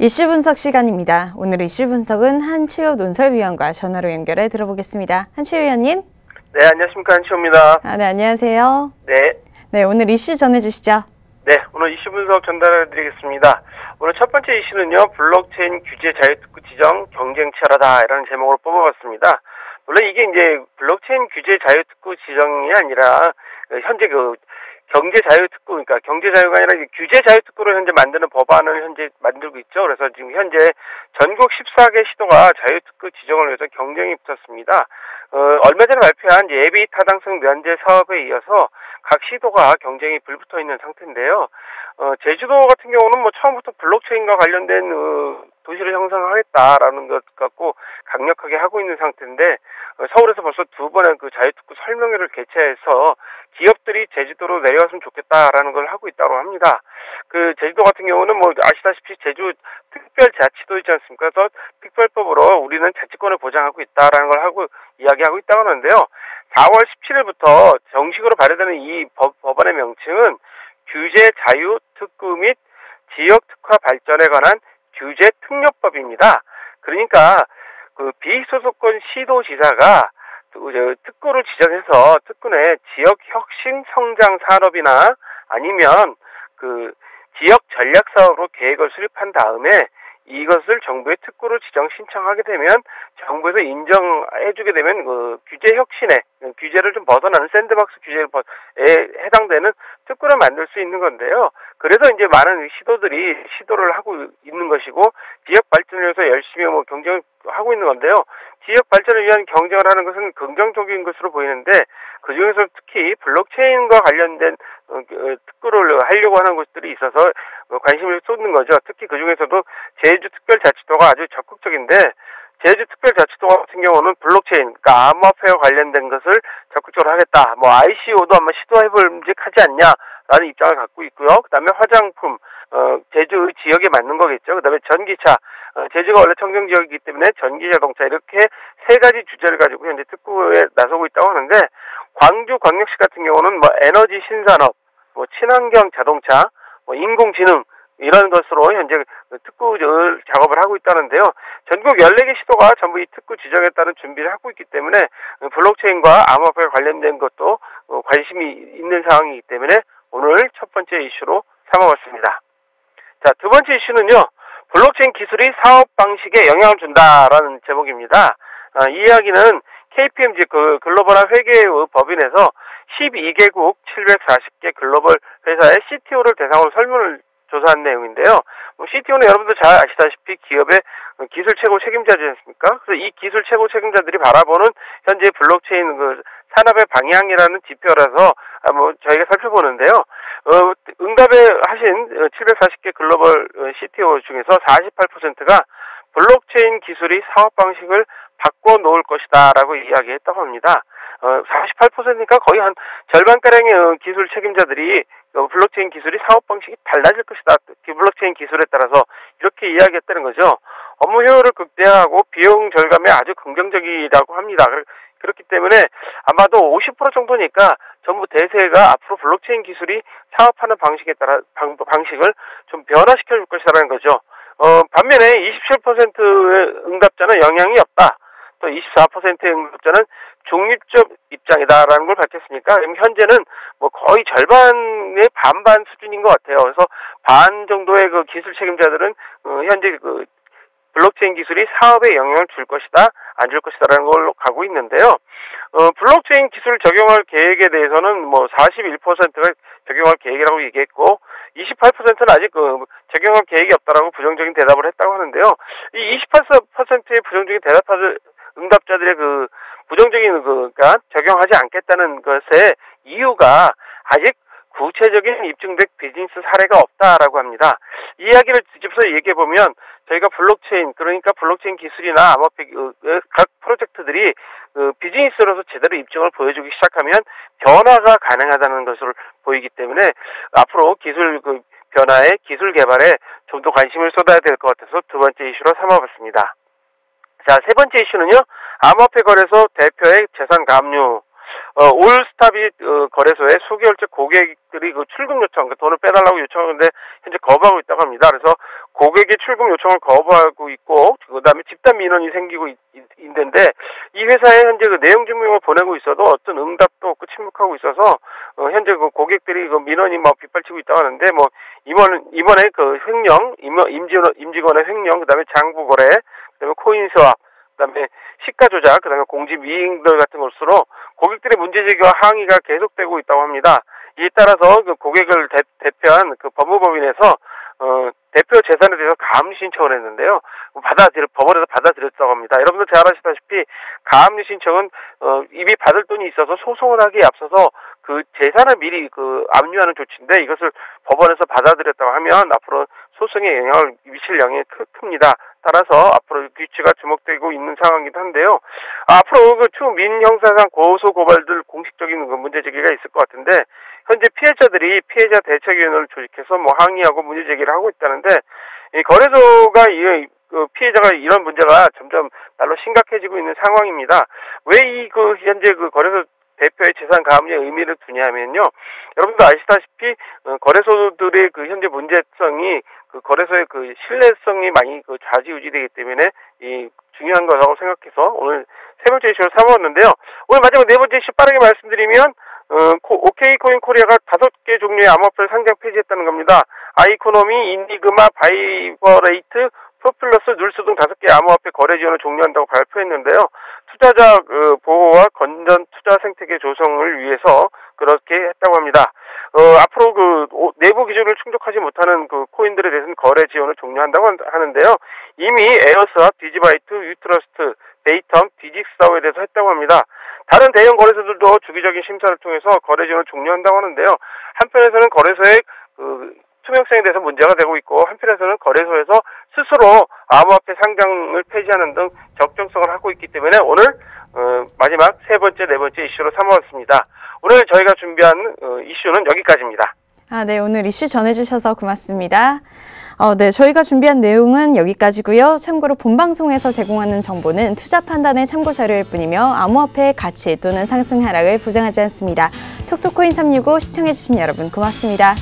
이슈 분석 시간입니다. 오늘 이슈 분석은 한치호 논설위원과 전화로 연결해 들어보겠습니다. 한치호 위원님. 네, 안녕하십니까. 한치호입니다. 네, 안녕하세요. 네, 오늘 이슈 전해주시죠. 네, 오늘 이슈 분석 전달해 드리겠습니다. 오늘 첫 번째 이슈는요, 블록체인 규제 자유특구 지정 경쟁 치열하다라는 제목으로 뽑아봤습니다. 물론 이게 이제 블록체인 규제 자유특구 지정이 아니라 현재 경제 자유특구, 그러니까 경제 자유가 아니라 규제 자유특구를 현재 만드는 법안을 현재 만들고 있죠. 그래서 지금 현재 전국 14개 시도가 자유특구 지정을 위해서 경쟁이 붙었습니다. 얼마 전에 발표한 예비 타당성 면제 사업에 이어서 각 시도가 경쟁이 불붙어 있는 상태인데요. 제주도 같은 경우는 뭐 처음부터 블록체인과 관련된 도시를 형성하겠다라는 것 갖고 강력하게 하고 있는 상태인데, 서울에서 벌써 두 번의 자유특구 설명회를 개최해서 기업들이 제주도로 내려왔으면 좋겠다라는 걸 하고 있다고 합니다. 제주도 같은 경우는 뭐 아시다시피 제주 특별자치도 있지 않습니까? 그래서 특별법으로 우리는 자치권을 보장하고 있다라는 걸 이야기하고 있다고 하는데요. 4월 17일부터 정식으로 발효되는 이 법안의 명칭은 규제 자유특구 및 지역특화 발전에 관한 규제 특례법입니다. 그러니까 비소속권 시도지사가 특구를 지정해서 특구 내 지역 혁신 성장 산업이나 아니면 지역 전략 사업으로 계획을 수립한 다음에 이것을 정부에 특구를 지정 신청하게 되면 정부에서 인정해주게 되면 규제 혁신에 규제를 좀 벗어나는 샌드박스 규제에 해당되는 특구를 만들 수 있는 건데요. 그래서 이제 많은 시도들이 시도를 하고 있는 것이고 지역 발전을 위해서 열심히 경쟁을 하고 있는 건데요. 지역 발전을 위한 경쟁을 하는 것은 긍정적인 것으로 보이는데 그 중에서 특히 블록체인과 관련된 특구를 하려고 하는 곳들이 있어서 관심을 쏟는 거죠. 특히 그 중에서도 제주특별자치도가 아주 적극적인데 제주특별자치도 같은 경우는 블록체인, 그러니까 암호화폐와 관련된 것을 적극적으로 하겠다. ICO도 한번 시도해볼만하지 않냐라는 입장을 갖고 있고요. 그 다음에 화장품, 제주 지역에 맞는 거겠죠. 그 다음에 전기차, 제주가 원래 청정지역이기 때문에 전기자동차 이렇게 세 가지 주제를 가지고 현재 특구에 나서고 있다고 하는데 광주광역시 같은 경우는 에너지 신산업, 친환경 자동차, 인공지능 이런 것으로 현재 특구 작업을 하고 있다는데요. 전국 14개 시도가 전부 이 특구 지정에 따른 준비를 하고 있기 때문에 블록체인과 암호화폐에 관련된 것도 관심이 있는 상황이기 때문에 오늘 첫 번째 이슈로 삼아봤습니다. 자, 두 번째 이슈는요. 블록체인 기술이 사업 방식에 영향을 준다라는 제목입니다. 이 이야기는 KPMG 글로벌한 회계 법인에서 12개국 740개 글로벌 회사의 CTO를 대상으로 설문을 조사한 내용인데요. CTO는 여러분들 잘 아시다시피 기업의 기술 최고 책임자지 않습니까? 그래서 이 기술 최고 책임자들이 바라보는 현재 블록체인 산업의 방향이라는 지표라서 저희가 살펴보는데요. 응답에 하신 740개 글로벌 CTO 중에서 48%가 블록체인 기술이 사업 방식을 바꿔놓을 것이다라고 이야기했다고 합니다. 48%니까 거의 한 절반가량의 기술 책임자들이 블록체인 기술이 사업 방식이 달라질 것이다. 블록체인 기술에 따라서 이렇게 이야기했다는 거죠. 업무 효율을 극대화하고 비용 절감에 아주 긍정적이라고 합니다. 그렇기 때문에 아마도 50% 정도니까 전부 대세가 앞으로 블록체인 기술이 사업하는 방식에 따라 방식을 좀 변화시켜 줄 것이라는 거죠. 반면에 27%의 응답자는 영향이 없다. 또 24%의 응답자는 중립적 입장이다라는 걸 밝혔으니까 현재는 거의 절반의 반반 수준인 것 같아요. 그래서 반 정도의 기술 책임자들은 현재 블록체인 기술이 사업에 영향을 줄 것이다, 안 줄 것이다라는 걸로 가고 있는데요. 블록체인 기술 적용할 계획에 대해서는 41%가 적용할 계획이라고 얘기했고 28%는 아직 적용할 계획이 없다라고 부정적인 대답을 했다고 하는데요. 이 28%의 부정적인 응답자들의 부정적인 그러니까 적용하지 않겠다는 것의 이유가 아직 구체적인 입증된 비즈니스 사례가 없다라고 합니다. 이 이야기를 뒤집어서 얘기해보면 저희가 블록체인, 그러니까 블록체인 기술이나 암호화폐 각 프로젝트들이 비즈니스로서 제대로 입증을 보여주기 시작하면 변화가 가능하다는 것을 보이기 때문에 앞으로 기술 변화에 기술 개발에 좀 더 관심을 쏟아야 될 것 같아서 두 번째 이슈로 삼아봤습니다. 자, 세 번째 이슈는요. 암호화폐 거래소 대표의 재산 감류. 올스탑이 거래소에 수개월째 고객들이 그 출금 요청, 돈을 빼달라고 요청하는데 현재 거부하고 있다고 합니다. 그래서 고객의 출금 요청을 거부하고 있고, 그다음에 집단 민원이 생기고 있는데 이 회사에 현재 그 내용 증명을 보내고 있어도 어떤 응답도 없고 침묵하고 있어서 현재 그 고객들이 그 민원이 뭐 빗발치고 있다고 하는데, 뭐 이번에 그 횡령, 임직원의 횡령, 그다음에 장부 거래, 그다음에 코인 스왑, 그다음에 시가 조작, 그다음에 공지 미행들 같은 것으로 고객들의 문제 제기와 항의가 계속되고 있다고 합니다. 이에 따라서 그 고객을 대표한 그 법무법인에서 대표 재산에 대해서 가압류 신청을 했는데요. 법원에서 받아들였다고 합니다. 여러분들 잘 아시다시피 가압류 신청은 이미 받을 돈이 있어서 소송을 하기에 앞서서 그 재산을 미리 그 압류하는 조치인데, 이것을 법원에서 받아들였다고 하면 앞으로 소송에 영향을 미칠 영향이 큽니다. 따라서 앞으로 규칙가 주목되고 있는 상황이기도 한데요. 앞으로 그 추후 민형사상 고소 고발들 공식적인 그 문제 제기가 있을 것 같은데, 현재 피해자들이 피해자 대책위원회를 조직해서 뭐 항의하고 문제 제기를 하고 있다는데, 이 거래소가 피해자가 이런 문제가 점점 날로 심각해지고 있는 상황입니다. 왜 현재 그 거래소 대표의 재산 가압류에 의미를 두냐면요. 여러분도 아시다시피 거래소들의 그 현재 문제성이 그 거래소의 그 신뢰성이 많이 그 좌지우지되기 때문에 이 중요한 거라고 생각해서 오늘 세 번째 이슈를 삼았는데요. 오늘 마지막 네 번째 이슈 빠르게 말씀드리면 OK코인 코리아가 5개 종류의 암호화폐를 상장 폐지했다는 겁니다. 아이코노미, 인디그마, 바이버레이트, 프로플러스, 눌스 등 5개 암호화폐 거래 지원을 종료한다고 발표했는데요. 투자자 보호와 건전 투자 생태계 조성을 위해서 그렇게 했다고 합니다. 앞으로 그 내부 기준을 충족하지 못하는 그 코인들에 대해서는 거래 지원을 종료한다고 하는데요. 이미 에어스와 디지바이트, 유트러스트, 데이텀, 디직스다오에 대해서 했다고 합니다. 다른 대형 거래소들도 주기적인 심사를 통해서 거래 지원을 종료한다고 하는데요. 한편에서는 거래소의 그 투명성에 대해서 문제가 되고 있고, 한편에서는 거래소에서 스스로 암호화폐 상장을 폐지하는 등 적정성을 하고 있기 때문에 오늘 마지막 세 번째, 네 번째 이슈로 삼아봤습니다. 오늘 저희가 준비한 이슈는 여기까지입니다. 네, 오늘 이슈 전해주셔서 고맙습니다. 네, 저희가 준비한 내용은 여기까지고요. 참고로 본방송에서 제공하는 정보는 투자 판단의 참고 자료일 뿐이며 암호화폐의 가치 또는 상승 하락을 보장하지 않습니다. 톡톡코인 365 시청해주신 여러분 고맙습니다.